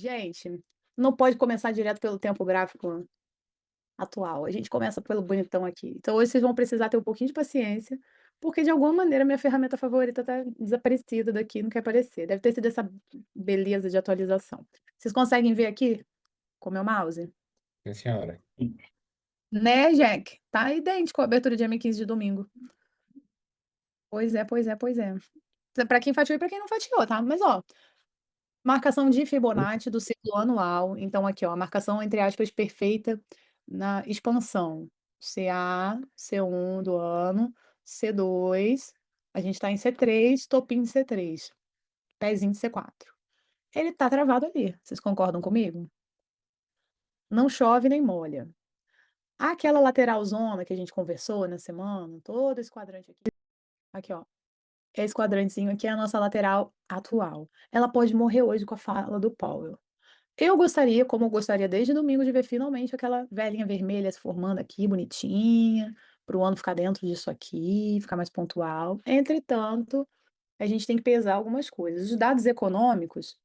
Gente, não pode começar direto pelo tempo gráfico atual, a gente começa pelo bonitão aqui. Então hoje vocês vão precisar ter um pouquinho de paciência, porque de alguma maneira minha ferramenta favorita tá desaparecida daqui, não quer aparecer. Deve ter sido essa beleza de atualização. Vocês conseguem ver aqui com o meu mouse? Sim, senhora. Né, Jack? Tá idêntico à abertura de M15 de domingo. Pois é, pois é, pois é. Pra quem fatiou e pra quem não fatiou, tá? Mas ó, marcação de Fibonacci do ciclo anual. Então, aqui, ó, a marcação, entre aspas, perfeita na expansão. CA, C1 do ano, C2, a gente está em C3, topinho de C3, pezinho de C4. Ele tá travado ali. Vocês concordam comigo? Não chove nem molha. Aquela lateral zona que a gente conversou na semana, todo esse quadrante aqui, ó. Esse quadrantezinho aqui é a nossa lateral atual. Ela pode morrer hoje com a fala do Powell. Eu gostaria, como eu gostaria desde domingo, de ver finalmente aquela velhinha vermelha se formando aqui, bonitinha, para o ano ficar dentro disso aqui, ficar mais pontual. Entretanto, a gente tem que pesar algumas coisas. Os dados econômicos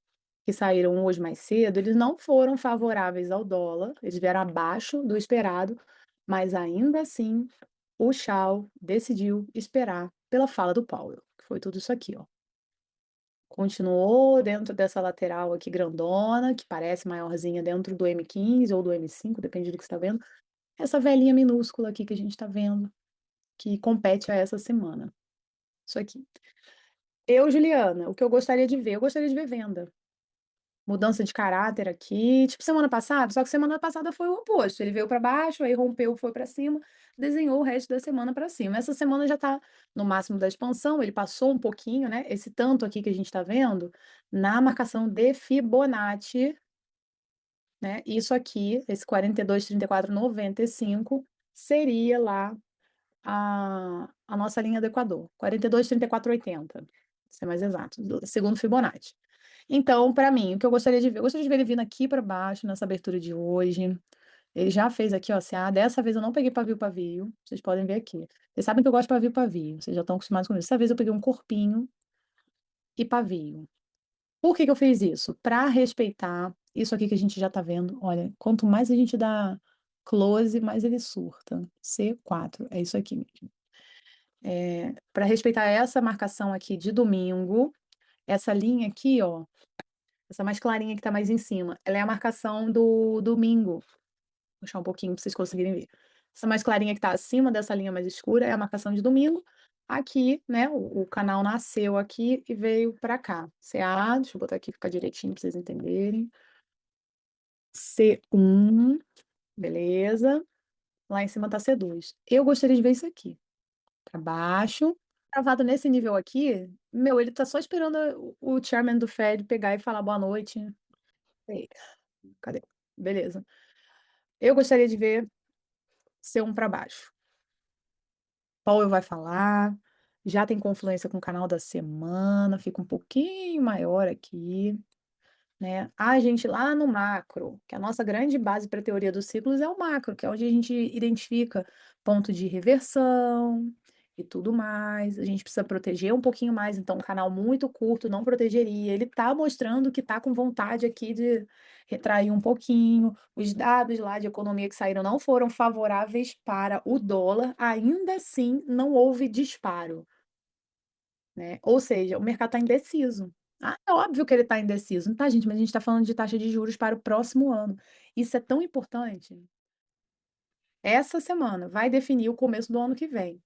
que saíram hoje mais cedo, eles não foram favoráveis ao dólar, eles vieram abaixo do esperado, mas ainda assim o Powell decidiu esperar pela fala do Powell, que foi tudo isso aqui, ó. Continuou dentro dessa lateral aqui grandona, que parece maiorzinha dentro do M15 ou do M5, depende do que você está vendo. Essa velhinha minúscula aqui que a gente está vendo, que compete a essa semana. Isso aqui. Eu, Juliana, o que eu gostaria de ver? Eu gostaria de ver venda. Mudança de caráter aqui, tipo semana passada, só que semana passada foi o oposto. Ele veio para baixo, aí rompeu, foi para cima, desenhou o resto da semana para cima. Essa semana já tá no máximo da expansão, ele passou um pouquinho, né? Esse tanto aqui que a gente tá vendo, na marcação de Fibonacci, né? Isso aqui, esse 42, 34, 95, seria lá a nossa linha do Equador. 42, 34, 80, pra ser mais exato, segundo Fibonacci. Então, para mim, o que eu gostaria de ver? Eu gostaria de ver ele vindo aqui para baixo nessa abertura de hoje. Ele já fez aqui, ó, CA. Dessa vez eu não peguei pavio, vocês podem ver aqui. Vocês sabem que eu gosto de pavio, vocês já estão acostumados com isso. Dessa vez eu peguei um corpinho e pavio. Por que que eu fiz isso? Para respeitar isso aqui que a gente já tá vendo. Olha, quanto mais a gente dá close, mais ele surta. C4, é isso aqui mesmo. Para respeitar essa marcação aqui de domingo, essa linha aqui, ó, essa mais clarinha que tá mais em cima, ela é a marcação do domingo. Vou puxar um pouquinho para vocês conseguirem ver. Essa mais clarinha que tá acima dessa linha mais escura é a marcação de domingo. Aqui, né, o canal nasceu aqui e veio para cá. CA, deixa eu botar aqui ficar direitinho para vocês entenderem. C1, beleza. Lá em cima tá C2. Eu gostaria de ver isso aqui, para baixo. Travado nesse nível aqui, meu, ele tá só esperando o chairman do Fed pegar e falar boa noite. Ei, cadê? Beleza. Eu gostaria de ver C1 para baixo. Powell vai falar, já tem confluência com o canal da semana, fica um pouquinho maior aqui, né? A gente lá no macro, que a nossa grande base para a teoria dos ciclos é o macro, que é onde a gente identifica ponto de reversão e tudo mais. A gente precisa proteger um pouquinho mais, então um canal muito curto não protegeria. Ele está mostrando que está com vontade aqui de retrair um pouquinho. Os dados lá de economia que saíram não foram favoráveis para o dólar, ainda assim não houve disparo, né? Ou seja, o mercado está indeciso. Ah, é óbvio que ele está indeciso, não tá, gente? Mas a gente está falando de taxa de juros para o próximo ano. Isso é tão importante. Essa semana vai definir o começo do ano que vem.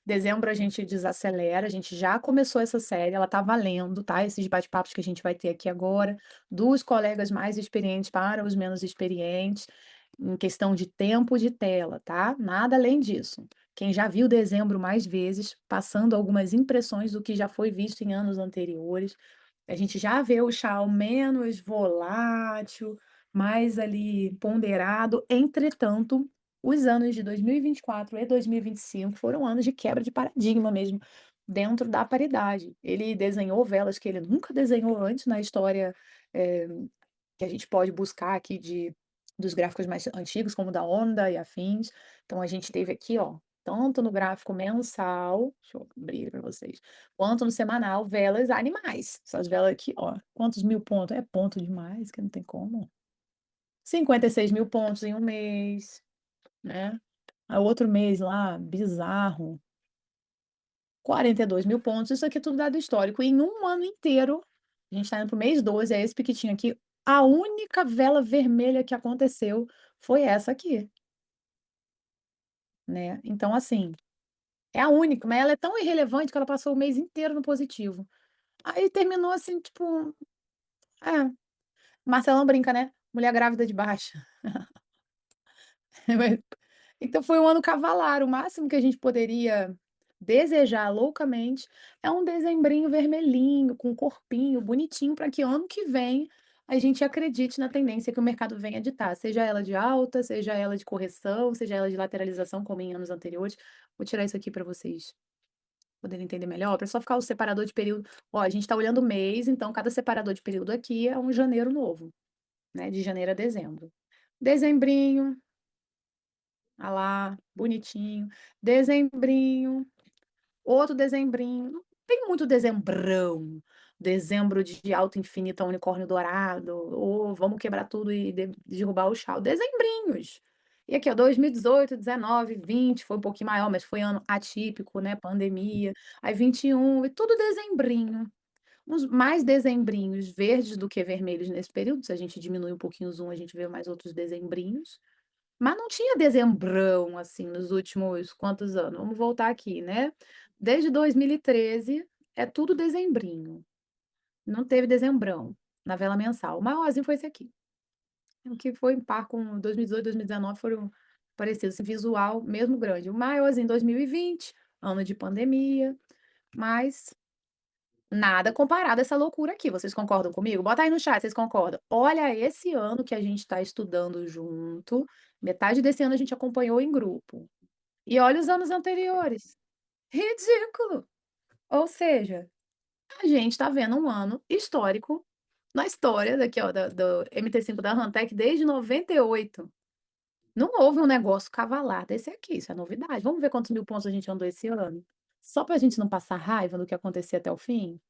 Dezembro a gente desacelera, a gente já começou essa série, ela tá valendo, tá? Esses bate-papos que a gente vai ter aqui agora, dos colegas mais experientes para os menos experientes, em questão de tempo de tela, tá? Nada além disso. Quem já viu dezembro mais vezes, passando algumas impressões do que já foi visto em anos anteriores, a gente já vê o chá menos volátil, mais ali ponderado. Entretanto, os anos de 2024 e 2025 foram anos de quebra de paradigma mesmo, dentro da paridade. Ele desenhou velas que ele nunca desenhou antes na história, eh, que a gente pode buscar aqui dos gráficos mais antigos, como o da Onda e afins. Então a gente teve aqui, ó, tanto no gráfico mensal, deixa eu abrir para vocês, quanto no semanal, velas animais. Essas velas aqui, ó, quantos mil pontos? É ponto demais, que não tem como. 56.000 pontos em um mês, né? Aí outro mês lá, bizarro, 42.000 pontos. Isso aqui é tudo dado histórico. Em um ano inteiro, a gente está indo para o mês 12, é esse piquitinho aqui. A única vela vermelha que aconteceu foi essa aqui, né? Então, assim, é a única, mas ela é tão irrelevante que ela passou o mês inteiro no positivo. Aí terminou assim, tipo, é, Marcelão brinca, né? Mulher grávida de baixa. Então foi um ano cavalar, o máximo que a gente poderia desejar loucamente é um dezembrinho vermelhinho, com um corpinho bonitinho, para que ano que vem a gente acredite na tendência que o mercado vem a ditar, seja ela de alta, seja ela de correção, seja ela de lateralização, como em anos anteriores. Vou tirar isso aqui para vocês poderem entender melhor, para só ficar o separador de período. Ó, a gente está olhando o mês, então cada separador de período aqui é um janeiro novo, né? De janeiro a dezembro. Dezembrinho, ah lá, bonitinho. Dezembrinho, outro dezembrinho. Não tem muito dezembrão. Dezembro de alto infinito, unicórnio dourado. Ou vamos quebrar tudo e derrubar o chão. Dezembrinhos. E aqui, ó, 2018, 19, 20 foi um pouquinho maior, mas foi ano atípico, né? Pandemia. Aí 21, e tudo dezembrinho. Uns mais dezembrinhos verdes do que vermelhos nesse período. Se a gente diminui um pouquinho o zoom, a gente vê mais outros dezembrinhos. Mas não tinha dezembrão, assim, nos últimos quantos anos? Vamos voltar aqui, né? Desde 2013 é tudo dezembrinho. Não teve dezembrão na vela mensal. O maiorzinho foi esse aqui. O que foi em par com 2018, 2019 foram parecidos, assim, visual mesmo grande. O maiorzinho 2020, ano de pandemia, mas nada comparado a essa loucura aqui. Vocês concordam comigo? Bota aí no chat, vocês concordam? Olha esse ano que a gente está estudando junto. Metade desse ano a gente acompanhou em grupo. E olha os anos anteriores. Ridículo! Ou seja, a gente está vendo um ano histórico na história daqui, ó, do MT5 da Rantec desde 98. Não houve um negócio cavalar desse aqui, isso é novidade. Vamos ver quantos mil pontos a gente andou esse ano? Só para a gente não passar raiva do que acontecer até o fim?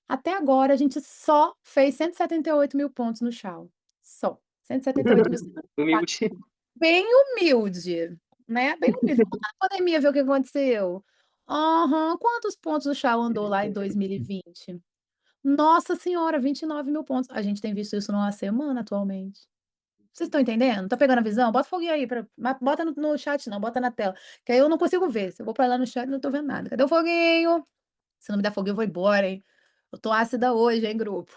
Até agora, a gente só fez 178.000 pontos no chão. Só. 178.000. Humilde. Bem humilde, né? Bem humilde. Vamos lá na pandemia ver o que aconteceu. Aham. Quantos pontos o Chau andou lá em 2020? Nossa senhora, 29.000 pontos. A gente tem visto isso numa semana atualmente. Vocês estão entendendo? Tá pegando a visão? Bota foguinho aí, mas bota no chat não, bota na tela, que aí eu não consigo ver. Se eu vou pra lá no chat, não tô vendo nada. Cadê o foguinho? Se não me der foguinho, eu vou embora, hein? Eu tô ácida hoje, hein, grupo?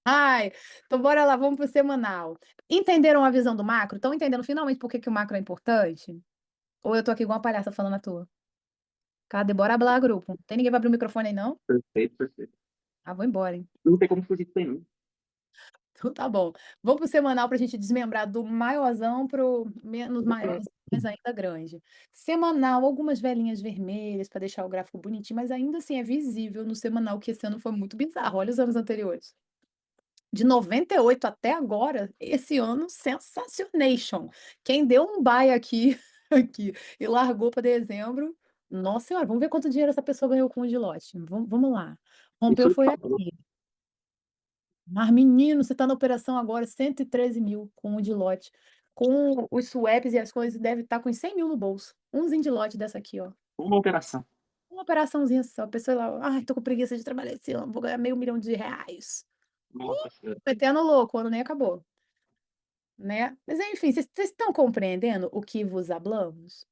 Ai, então bora lá, vamos pro semanal. Entenderam a visão do macro? Estão entendendo finalmente por que que o macro é importante? Ou eu tô aqui igual uma palhaça falando à toa? Cadê? Bora hablar, grupo. Tem ninguém pra abrir o microfone aí, não? Perfeito, perfeito. Ah, vou embora, hein? Não tem como fugir disso aí, não. Então tá bom. Vamos pro semanal pra gente desmembrar do maiorzão pro menos maior, mas ainda grande. Semanal, algumas velinhas vermelhas para deixar o gráfico bonitinho, mas ainda assim é visível no semanal que esse ano foi muito bizarro. Olha os anos anteriores. De 98 até agora, esse ano, sensacionation. Quem deu um buy aqui, aqui e largou para dezembro, nossa senhora, vamos ver quanto dinheiro essa pessoa ganhou com o de lote. Vamos lá. Isso Rompeu ele foi falou. aqui. Mas, menino, você está na operação agora, 113.000 com o de lote. Com os swaps e as coisas, deve estar com uns 100.000 no bolso. Umzinho de lote dessa aqui, ó. Uma operação. Uma operaçãozinha só. A pessoa lá, ai, tô com preguiça de trabalhar esse ano, vou ganhar R$ 500.000. Nossa senhora. Metendo louco, o ano nem acabou. Né? Mas enfim, vocês estão compreendendo o que vos hablamos?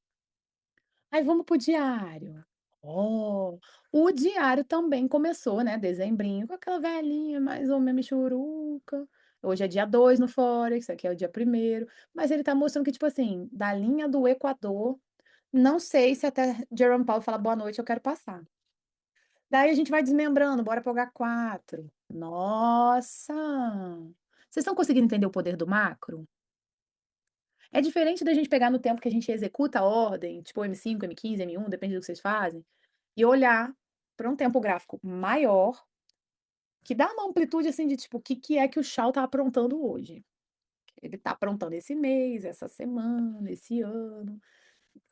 Aí vamos para o diário. Oh, o diário também começou, né? Dezembrinho, com aquela velhinha mais ou menos churuca. Hoje é dia 2 no Forex, aqui é o dia primeiro. Mas ele tá mostrando que, tipo assim, da linha do Equador, não sei se até Jerome Powell fala boa noite, eu quero passar. Daí a gente vai desmembrando, bora pro H4. Nossa! Vocês estão conseguindo entender o poder do macro? É diferente da gente pegar no tempo que a gente executa a ordem, tipo M5, M15, M1, depende do que vocês fazem, e olhar para um tempo gráfico maior, que dá uma amplitude assim de tipo, o que que é que o Shao tá aprontando hoje? Ele tá aprontando esse mês, essa semana, esse ano.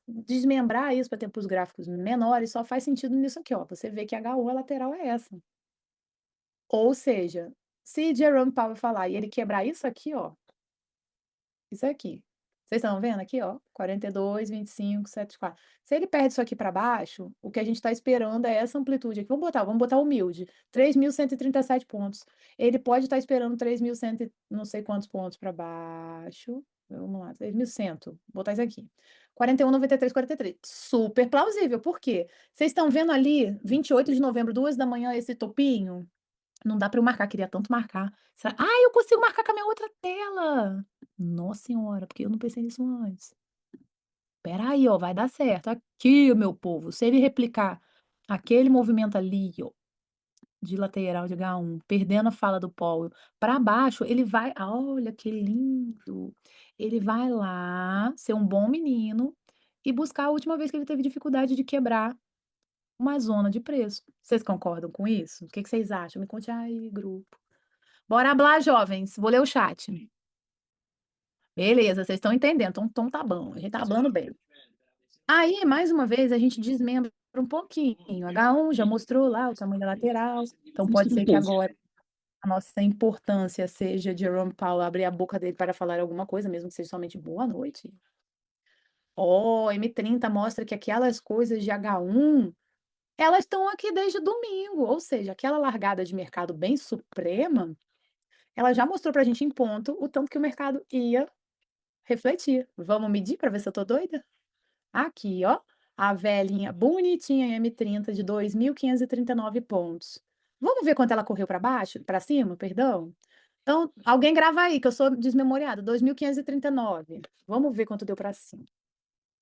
desmembrar isso para tempos gráficos menores só faz sentido nisso aqui, ó, você vê que H1 a lateral é essa. Ou seja, se Jerome Powell falar e ele quebrar isso aqui, ó, isso aqui. Vocês estão vendo aqui, ó, 42, 25, 74. Se ele perde isso aqui para baixo, o que a gente está esperando é essa amplitude aqui. Vamos botar humilde, 3.137 pontos. Ele pode estar esperando 3.100 e não sei quantos pontos para baixo. Vamos lá, 3.100. Vou botar isso aqui. 41, 93, 43. Super plausível. Por quê? Vocês estão vendo ali, 28 de novembro, 2 da manhã, esse topinho? Não dá para eu marcar, queria tanto marcar. Eu consigo marcar com a minha outra tela. Nossa senhora, porque eu não pensei nisso antes. Espera aí, ó, vai dar certo. Aqui, meu povo, se ele replicar aquele movimento ali, ó, de lateral de H1, perdendo a fala do Powell para baixo, ele vai, olha que lindo. Ele vai lá ser um bom menino e buscar a última vez que ele teve dificuldade de quebrar uma zona de preço. Vocês concordam com isso? O que que vocês acham? Me conte aí, grupo. Bora hablar, jovens. Vou ler o chat. Beleza, vocês estão entendendo. Então tá bom. A gente tá falando bem. Aí, mais uma vez, a gente desmembra um pouquinho. H1 já mostrou lá o tamanho da lateral. Então pode ser que agora a nossa importância seja Jerome Powell abrir a boca dele para falar alguma coisa, mesmo que seja somente boa noite. Ó, M30 mostra que aquelas coisas de H1, elas estão aqui desde domingo. Ou seja, aquela largada de mercado bem suprema, ela já mostrou para a gente em ponto o tanto que o mercado ia refletir. Vamos medir para ver se eu tô doida? Aqui, ó, a velhinha bonitinha M30 de 2.539 pontos. Vamos ver quanto ela correu para baixo, para cima, perdão? Então, alguém grava aí, que eu sou desmemoriada, 2.539. Vamos ver quanto deu para cima.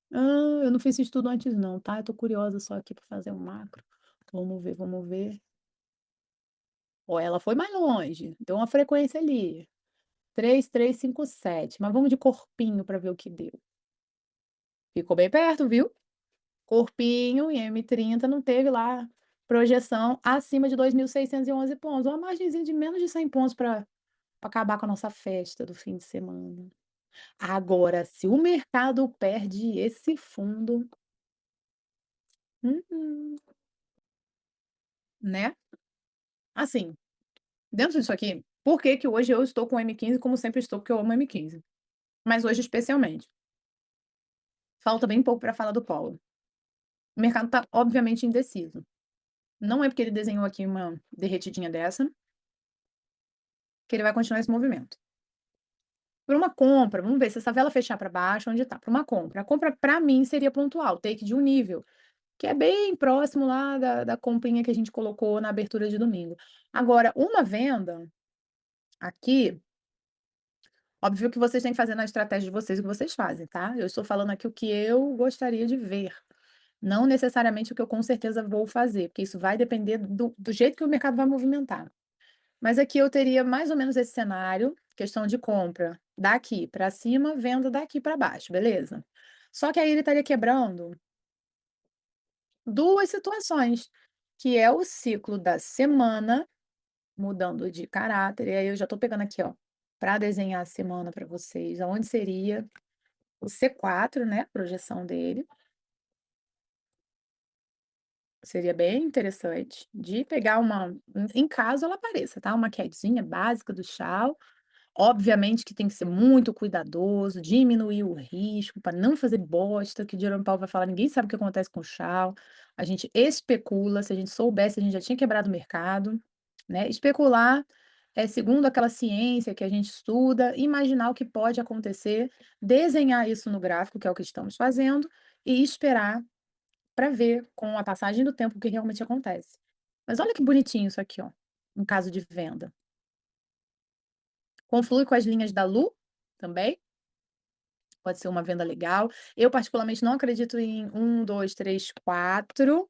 Eu não fiz esse estudo antes não, tá? Eu tô curiosa só aqui para fazer um macro. Vamos ver, vamos ver. Ó, ela foi mais longe, deu uma frequência ali. 3.357, mas vamos de corpinho para ver o que deu. Ficou bem perto, viu? Corpinho e M30 não teve lá projeção acima de 2.611 pontos, uma margenzinha de menos de 100 pontos para acabar com a nossa festa do fim de semana. Agora, se o mercado perde esse fundo, uhum, né? Assim, dentro disso aqui, por que que hoje eu estou com o M15 como sempre estou, porque eu amo M15? Mas hoje especialmente. Falta bem pouco para falar do polo. O mercado está obviamente indeciso. Não é porque ele desenhou aqui uma derretidinha dessa que ele vai continuar esse movimento. Para uma compra, vamos ver se essa vela fechar para baixo, onde está? Para uma compra. A compra, para mim, seria pontual, take de um nível, que é bem próximo lá da comprinha que a gente colocou na abertura de domingo. Agora, uma venda aqui, óbvio que vocês têm que fazer na estratégia de vocês o que vocês fazem, tá? Eu estou falando aqui o que eu gostaria de ver, não necessariamente o que eu com certeza vou fazer, porque isso vai depender do jeito que o mercado vai movimentar. Mas aqui eu teria mais ou menos esse cenário, questão de compra daqui para cima, venda daqui para baixo, beleza? Só que aí ele estaria quebrando duas situações, que é o ciclo da semana mudando de caráter. E aí eu já estou pegando aqui, ó, para desenhar a semana para vocês, aonde seria o C4, né? A projeção dele. Seria bem interessante de pegar uma, em caso ela apareça, tá? Uma quedinha básica do chá. Obviamente que tem que ser muito cuidadoso, diminuir o risco para não fazer bosta, que o Jerome Powell vai falar, ninguém sabe o que acontece com o Chal. A gente especula, se a gente soubesse, a gente já tinha quebrado o mercado, né? Especular é segundo aquela ciência que a gente estuda, imaginar o que pode acontecer, desenhar isso no gráfico, que é o que estamos fazendo, e esperar para ver com a passagem do tempo o que realmente acontece. Mas olha que bonitinho isso aqui, ó, um caso de venda. Conflui com as linhas da Lu também, pode ser uma venda legal. Eu particularmente não acredito em 1, 2, 3, 4,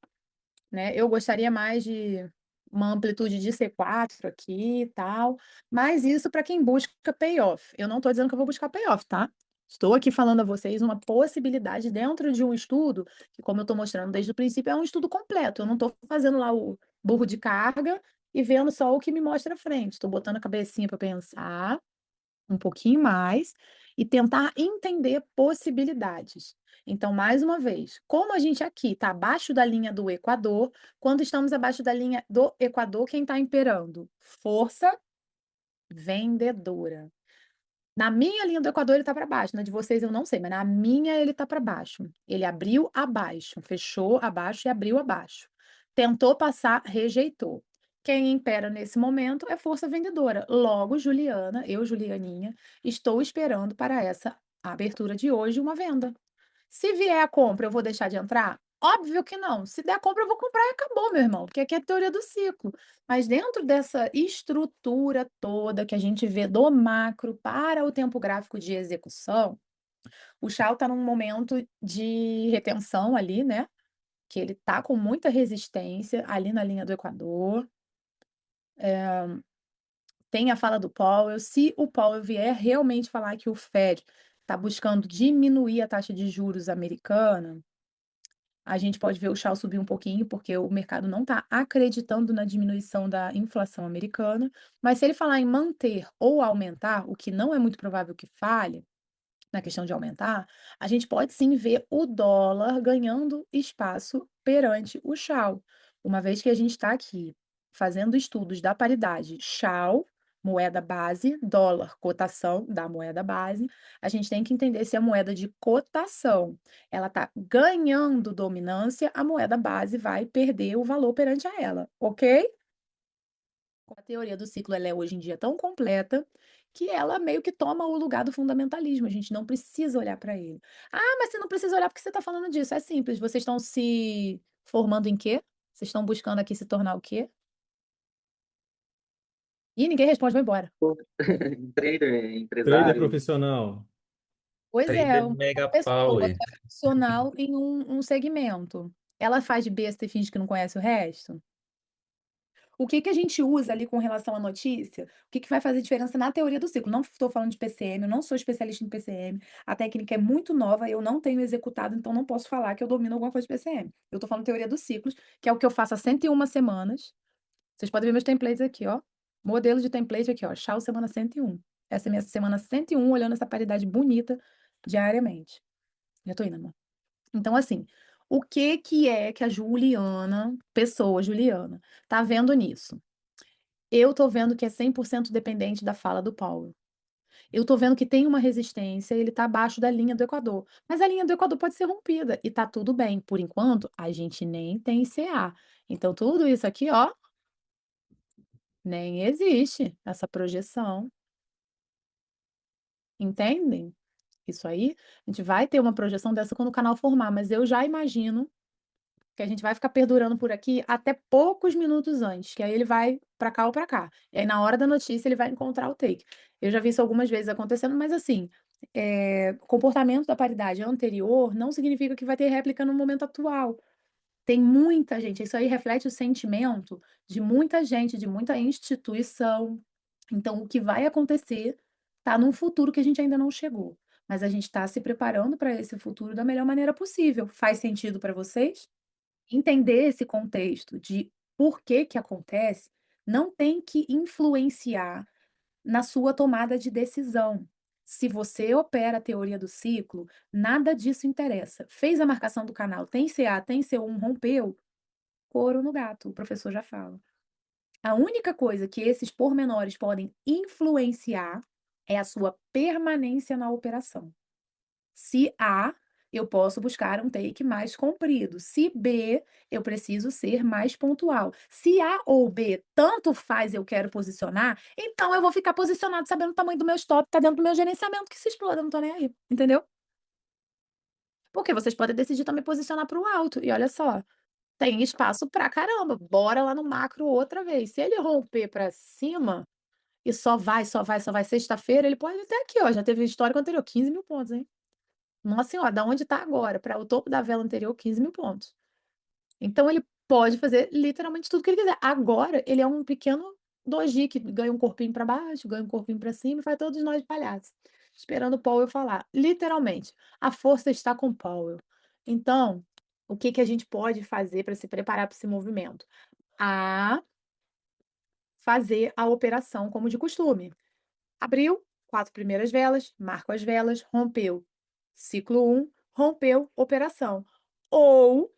né, eu gostaria mais de uma amplitude de C4 aqui e tal, mas isso para quem busca payoff. Eu não estou dizendo que eu vou buscar payoff, tá. Estou aqui falando a vocês uma possibilidade dentro de um estudo, que como eu estou mostrando desde o princípio, é um estudo completo, eu não estou fazendo lá o burro de carga e vendo só o que me mostra à frente, estou botando a cabecinha para pensar um pouquinho mais e tentar entender possibilidades. Então, mais uma vez, como a gente aqui está abaixo da linha do Equador, quando estamos abaixo da linha do Equador, quem está imperando? Força vendedora. Na minha linha do Equador ele está para baixo, na de vocês eu não sei, mas na minha ele está para baixo. Ele abriu abaixo, fechou abaixo e abriu abaixo. Tentou passar, rejeitou. Quem impera nesse momento é força vendedora. Logo, Juliana, eu, Julianinha, estou esperando para essa abertura de hoje uma venda. Se vier a compra, eu vou deixar de entrar? Óbvio que não. Se der a compra, eu vou comprar e acabou, meu irmão, porque aqui é a teoria do ciclo. Mas dentro dessa estrutura toda que a gente vê do macro para o tempo gráfico de execução, o Chal está num momento de retenção ali, né? Que ele tá com muita resistência ali na linha do Equador. Tem a fala do Powell. Se o Powell vier realmente falar que o Fed está buscando diminuir a taxa de juros americana, a gente pode ver o Shao subir um pouquinho, porque o mercado não está acreditando na diminuição da inflação americana, mas se ele falar em manter ou aumentar, o que não é muito provável que fale, na questão de aumentar, a gente pode sim ver o dólar ganhando espaço perante o Shao, uma vez que a gente está aqui fazendo estudos da paridade Shao, moeda base, dólar, cotação da moeda base, a gente tem que entender se a moeda de cotação ela está ganhando dominância, a moeda base vai perder o valor perante a ela, ok? A teoria do ciclo ela é hoje em dia tão completa que ela meio que toma o lugar do fundamentalismo, a gente não precisa olhar para ele. "Ah, mas você não precisa olhar porque você está falando disso", é simples, vocês estão se formando em quê? Vocês estão buscando aqui se tornar o quê? Ih, ninguém responde, vou embora. Trader, Trader empresário. profissional. Pois é, Trader uma Mega pessoa Power. que é profissional em um segmento. Ela faz de besta e finge que não conhece o resto? O que que a gente usa ali com relação à notícia, o que que vai fazer diferença na teoria do ciclo? Não estou falando de PCM, eu não sou especialista em PCM, a técnica é muito nova, eu não tenho executado, então não posso falar que eu domino alguma coisa de PCM. Eu estou falando teoria dos ciclos, que é o que eu faço há 101 semanas. Vocês podem ver meus templates aqui, ó. Modelo de template aqui, ó, Chau semana 101. Essa é minha semana 101, olhando essa paridade bonita diariamente. Já tô indo, amor. Então, assim, o que que é que a Juliana, pessoa Juliana, tá vendo nisso? Eu tô vendo que é 100% dependente da fala do Paulo. Eu tô vendo que tem uma resistência, ele tá abaixo da linha do Equador. Mas a linha do Equador pode ser rompida e tá tudo bem. Por enquanto, a gente nem tem CA. Então, tudo isso aqui, ó, nem existe essa projeção. Entendem? Isso aí, a gente vai ter uma projeção dessa quando o canal formar, mas eu já imagino que a gente vai ficar perdurando por aqui até poucos minutos antes, que aí ele vai para cá ou para cá. E aí na hora da notícia ele vai encontrar o take. Eu já vi isso algumas vezes acontecendo, mas assim, comportamento da paridade anterior não significa que vai ter réplica no momento atual. Tem muita gente, isso aí reflete o sentimento de muita gente, de muita instituição. Então, o que vai acontecer está num futuro que a gente ainda não chegou, mas a gente está se preparando para esse futuro da melhor maneira possível. Faz sentido para vocês? Entender esse contexto de por que que acontece, não tem que influenciar na sua tomada de decisão. Se você opera a teoria do ciclo, nada disso interessa. Fez a marcação do canal, tem CA, tem C1, rompeu, couro no gato, o professor já fala. A única coisa que esses pormenores podem influenciar é a sua permanência na operação. Se A, eu posso buscar um take mais comprido. Se B, eu preciso ser mais pontual. Se A ou B, tanto faz eu quero posicionar, então eu vou ficar posicionado sabendo o tamanho do meu stop, tá dentro do meu gerenciamento, que se exploda, eu não tô nem aí, entendeu? Porque vocês podem decidir também posicionar para o alto. E olha só, tem espaço pra caramba. Bora lá no macro outra vez. Se ele romper para cima e só vai, só vai, só vai sexta-feira, ele pode até aqui, ó. Já teve histórico anterior, 15 mil pontos, hein? Nossa senhora, da onde está agora para o topo da vela anterior, 15 mil pontos. Então ele pode fazer literalmente tudo que ele quiser. Agora ele é um pequeno doji que ganha um corpinho para baixo, ganha um corpinho para cima e faz todos nós de palhaço, esperando o Powell falar. Literalmente, a força está com o Powell. Então, o que que a gente pode fazer para se preparar para esse movimento? A fazer a operação como de costume. Abriu, 4 primeiras velas, marco as velas, rompeu. Ciclo 1, rompeu, operação. Ou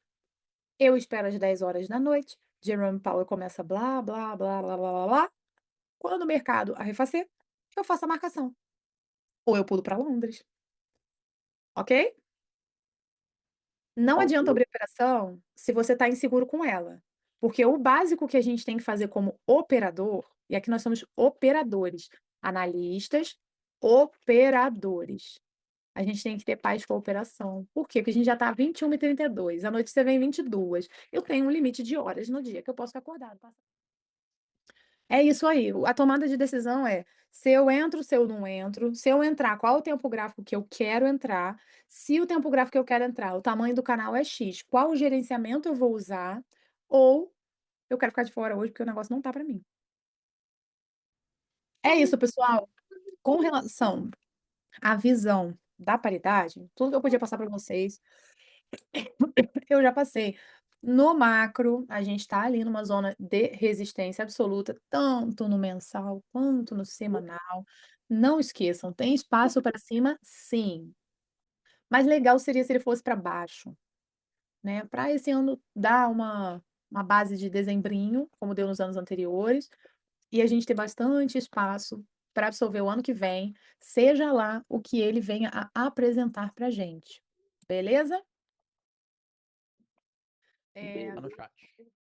eu espero às 10 horas da noite, Jerome Powell começa blá, blá, blá, blá, blá, blá, blá. Quando o mercado arrefecer, eu faço a marcação. Ou eu pulo para Londres, ok? Não Ok. adianta abrir operação se você está inseguro com ela, porque o básico que a gente tem que fazer como operador, e aqui nós somos operadores, analistas, operadores. A gente tem que ter paz com a operação. Por quê? Porque a gente já está 21h32, a notícia vem 22h. Eu tenho um limite de horas no dia que eu posso ficar acordado. É isso aí, a tomada de decisão é, se eu entro, se eu não entro, se eu entrar, qual o tempo gráfico que eu quero entrar, se o tempo gráfico que eu quero entrar, o tamanho do canal é X, qual o gerenciamento eu vou usar, ou eu quero ficar de fora hoje porque o negócio não tá para mim. É isso, pessoal. Com relação à visão da paridade, tudo que eu podia passar para vocês, eu já passei. No macro, a gente está ali numa zona de resistência absoluta, tanto no mensal quanto no semanal. Não esqueçam, tem espaço para cima, sim. Mas legal seria se ele fosse para baixo, né? Para esse ano dar uma base de dezembrinho, como deu nos anos anteriores, e a gente ter bastante espaço para absorver o ano que vem, seja lá o que ele venha a apresentar para gente. Beleza? Tá no chat.